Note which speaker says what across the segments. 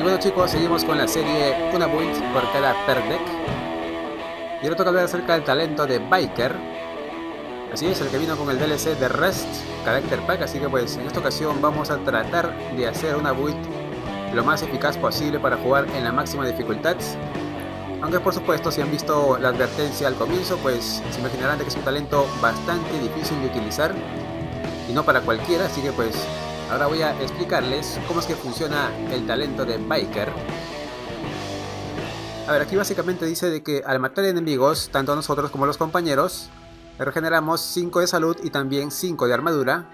Speaker 1: Y bueno chicos, seguimos con la serie una build por cada perk deck. Y ahora toca hablar acerca del talento de Biker. Así es, el que vino con el DLC de Rust Character Pack. Así que pues en esta ocasión vamos a tratar de hacer una build lo más eficaz posible para jugar en la máxima dificultad. Aunque por supuesto, si han visto la advertencia al comienzo, pues se imaginarán de que es un talento bastante difícil de utilizar y no para cualquiera. Así que pues ahora voy a explicarles cómo es que funciona el talento de Biker. A ver, aquí básicamente dice de que al matar enemigos, tanto nosotros como los compañeros, regeneramos 5 de salud y también 5 de armadura.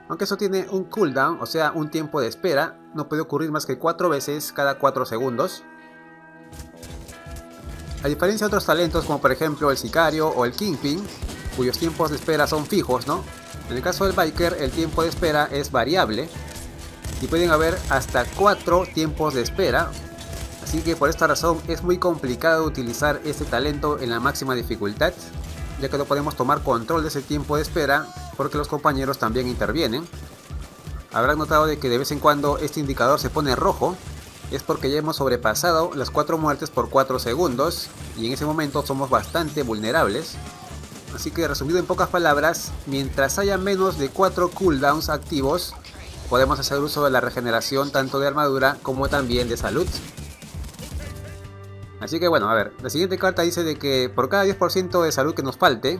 Speaker 1: Aunque eso tiene un cooldown, o sea un tiempo de espera, no puede ocurrir más que 4 veces cada 4 segundos. A diferencia de otros talentos como por ejemplo el Sicario o el Kingpin, cuyos tiempos de espera son fijos, ¿no? En el caso del Biker el tiempo de espera es variable y pueden haber hasta 4 tiempos de espera. Así que por esta razón es muy complicado utilizar este talento en la máxima dificultad, ya que no podemos tomar control de ese tiempo de espera porque los compañeros también intervienen. Habrán notado de que de vez en cuando este indicador se pone rojo, es porque ya hemos sobrepasado las 4 muertes por 4 segundos y en ese momento somos bastante vulnerables. Así que resumido en pocas palabras, mientras haya menos de 4 cooldowns activos, podemos hacer uso de la regeneración tanto de armadura como también de salud. Así que bueno, a ver, la siguiente carta dice de que por cada 10% de salud que nos falte,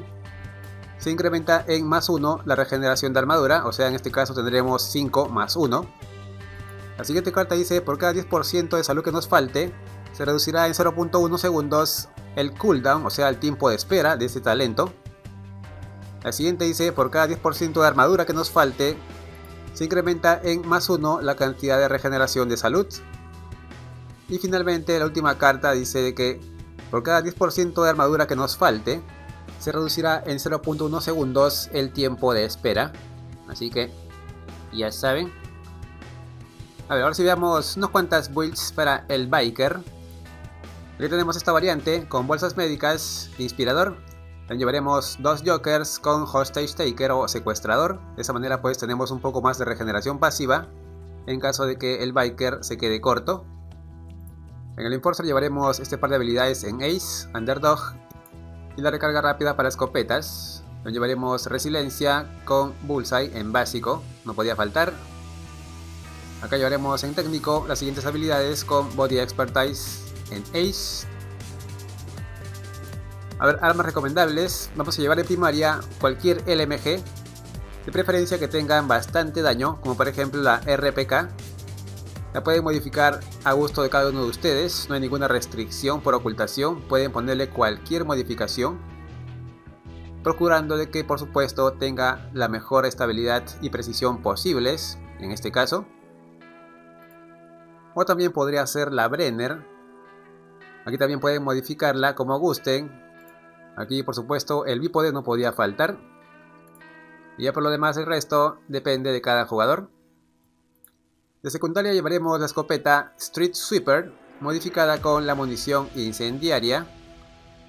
Speaker 1: se incrementa en +1 la regeneración de armadura, o sea en este caso tendremos 5 más 1. La siguiente carta dice por cada 10% de salud que nos falte, se reducirá en 0.1 segundos el cooldown, o sea el tiempo de espera de este talento. La siguiente dice por cada 10% de armadura que nos falte, se incrementa en +1 la cantidad de regeneración de salud. Y finalmente la última carta dice de que por cada 10% de armadura que nos falte, se reducirá en 0.1 segundos el tiempo de espera. Así que ya saben. A ver, ahora sí veamos unas cuantas builds para el Biker. Aquí tenemos esta variante con bolsas médicas, inspirador. También llevaremos 2 jokers con hostage taker o secuestrador. De esa manera pues tenemos un poco más de regeneración pasiva en caso de que el Biker se quede corto. En el Enforcer llevaremos este par de habilidades en Ace, Underdog y la recarga rápida para escopetas. También llevaremos Resiliencia con Bullseye en básico, no podía faltar. Acá llevaremos en técnico las siguientes habilidades con Body Expertise en Ace. A ver, armas recomendables. Vamos a llevar en primaria cualquier LMG, de preferencia que tengan bastante daño, como por ejemplo la RPK. La pueden modificar a gusto de cada uno de ustedes, no hay ninguna restricción por ocultación, pueden ponerle cualquier modificación, procurando de que por supuesto tenga la mejor estabilidad y precisión posibles, en este caso. O también podría ser la Brenner, aquí también pueden modificarla como gusten, aquí por supuesto el bípode no podía faltar, y ya por lo demás el resto depende de cada jugador. De secundaria llevaremos la escopeta Street Sweeper, modificada con la munición incendiaria.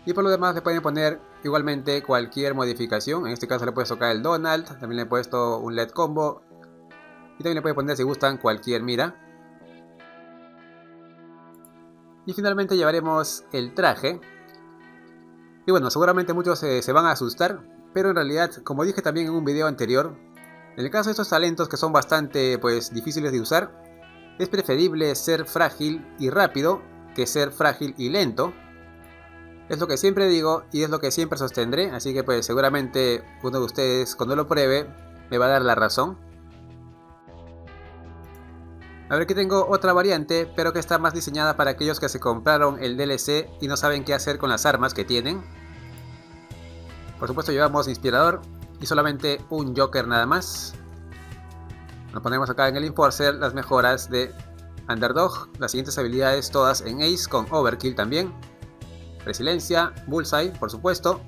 Speaker 1: Y por lo demás le pueden poner igualmente cualquier modificación. En este caso le puedes tocar el Donald, también le he puesto un LED combo. Y también le pueden poner, si gustan, cualquier mira. Y finalmente llevaremos el traje. Y bueno, seguramente muchos se van a asustar, pero en realidad, como dije también en un video anterior, en el caso de estos talentos que son bastante difíciles de usar, es preferible ser frágil y rápido que ser frágil y lento. Es lo que siempre digo y es lo que siempre sostendré, así que pues seguramente uno de ustedes cuando lo pruebe me va a dar la razón. A ver, aquí tengo otra variante, pero que está más diseñada para aquellos que se compraron el DLC y no saben qué hacer con las armas que tienen. Por supuesto llevamos inspirador y solamente un Joker nada más. Nos ponemos acá en el Enforcer las mejoras de Underdog, las siguientes habilidades todas en Ace con Overkill también. Resiliencia, Bullseye por supuesto.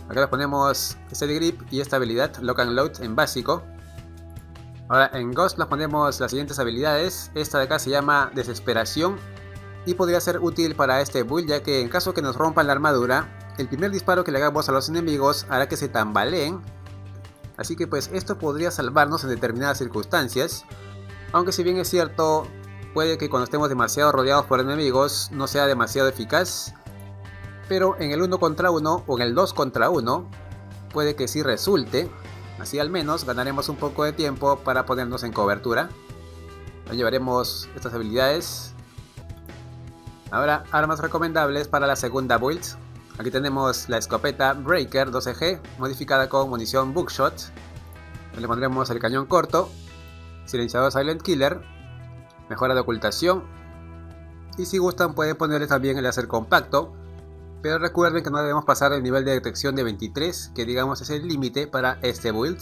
Speaker 1: Acá les ponemos Steady Grip y esta habilidad Lock and Load en básico. Ahora en Ghost les ponemos las siguientes habilidades. Esta de acá se llama Desesperación y podría ser útil para este build, ya que en caso que nos rompan la armadura, el primer disparo que le hagamos a los enemigos hará que se tambaleen. Así que pues esto podría salvarnos en determinadas circunstancias. Aunque si bien es cierto, puede que cuando estemos demasiado rodeados por enemigos no sea demasiado eficaz, pero en el 1 contra 1 o en el 2 contra 1 puede que sí resulte. Así al menos ganaremos un poco de tiempo para ponernos en cobertura. Nos llevaremos estas habilidades. Ahora, armas recomendables para la segunda build. Aquí tenemos la escopeta Breaker 12G modificada con munición Buckshot. Le pondremos el cañón corto, silenciador Silent Killer, mejora de ocultación, y si gustan pueden ponerle también el láser compacto, pero recuerden que no debemos pasar el nivel de detección de 23, que digamos es el límite para este build.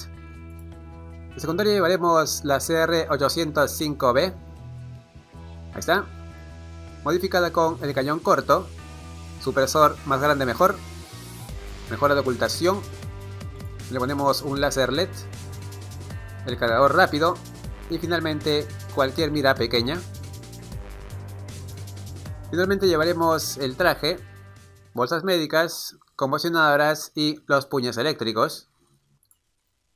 Speaker 1: De secundaria llevaremos la CR805B, ahí está, modificada con el cañón corto, supresor más grande mejor, mejora de ocultación, le ponemos un láser LED, el cargador rápido y finalmente cualquier mira pequeña. Finalmente llevaremos el traje, bolsas médicas, conmocionadoras y los puños eléctricos.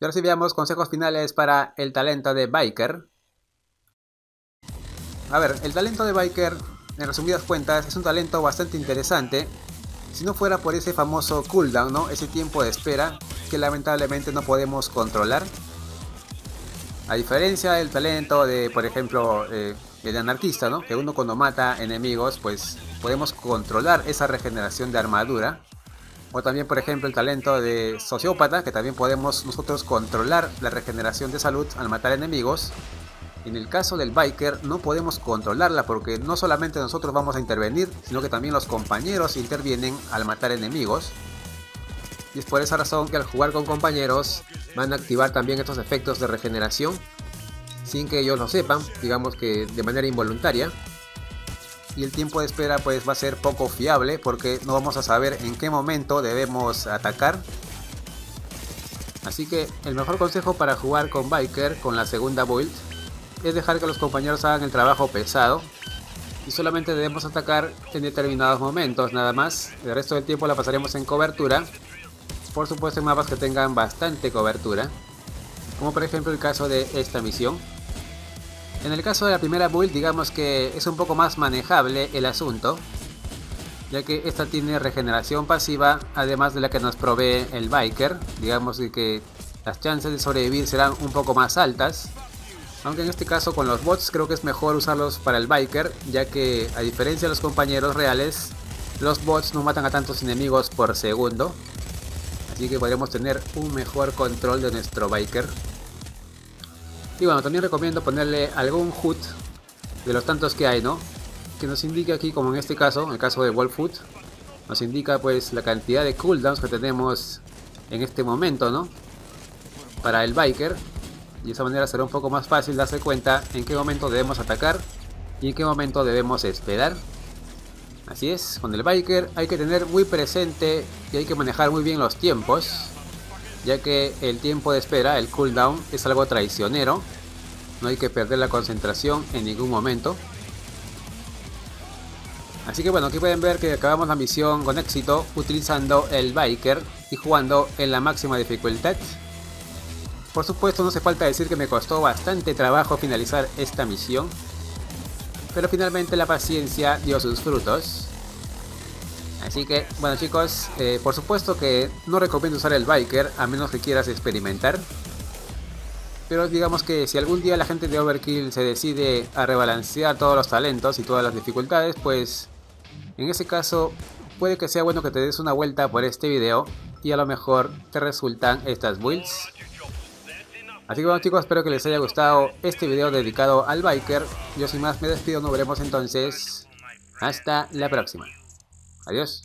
Speaker 1: Y ahora sí veamos consejos finales para el talento de Biker. A ver, el talento de Biker, en resumidas cuentas, es un talento bastante interesante. Si no fuera por ese famoso cooldown, ¿no? Ese tiempo de espera que lamentablemente no podemos controlar. A diferencia del talento de, por ejemplo, el anarquista, ¿no? Que uno cuando mata enemigos, pues podemos controlar esa regeneración de armadura. O también, por ejemplo, el talento de sociópata, que también podemos nosotros controlar la regeneración de salud al matar enemigos. En el caso del Biker no podemos controlarla porque no solamente nosotros vamos a intervenir, sino que también los compañeros intervienen al matar enemigos. Y es por esa razón que al jugar con compañeros van a activar también estos efectos de regeneración sin que ellos lo sepan, digamos que de manera involuntaria. Y el tiempo de espera pues va a ser poco fiable porque no vamos a saber en qué momento debemos atacar. Así que el mejor consejo para jugar con Biker con la segunda build es dejar que los compañeros hagan el trabajo pesado y solamente debemos atacar en determinados momentos nada más. El resto del tiempo la pasaremos en cobertura, por supuesto en mapas que tengan bastante cobertura, como por ejemplo el caso de esta misión. En el caso de la primera build digamos que es un poco más manejable el asunto, ya que esta tiene regeneración pasiva además de la que nos provee el Biker. Digamos que las chances de sobrevivir serán un poco más altas, aunque en este caso con los bots creo que es mejor usarlos para el Biker, ya que a diferencia de los compañeros reales, los bots no matan a tantos enemigos por segundo, así que podremos tener un mejor control de nuestro Biker. Y bueno, también recomiendo ponerle algún HUD de los tantos que hay, ¿no? Que nos indique aquí, como en este caso, en el caso de Wolf HUD, nos indica pues la cantidad de cooldowns que tenemos en este momento, ¿no? Para el Biker. Y de esa manera será un poco más fácil darse cuenta en qué momento debemos atacar y en qué momento debemos esperar. Así es, con el Biker hay que tener muy presente y hay que manejar muy bien los tiempos, ya que el tiempo de espera, el cooldown, es algo traicionero. No hay que perder la concentración en ningún momento. Así que bueno, aquí pueden ver que acabamos la misión con éxito utilizando el Biker y jugando en la máxima dificultad. Por supuesto no hace falta decir que me costó bastante trabajo finalizar esta misión, pero finalmente la paciencia dio sus frutos. Así que, bueno chicos, por supuesto que no recomiendo usar el Biker a menos que quieras experimentar. Pero digamos que si algún día la gente de Overkill se decide a rebalancear todos los talentos y todas las dificultades, pues en ese caso puede que sea bueno que te des una vuelta por este video y a lo mejor te resultan estas builds. Así que bueno chicos, espero que les haya gustado este video dedicado al Biker. Yo sin más me despido, nos veremos entonces hasta la próxima. Adiós.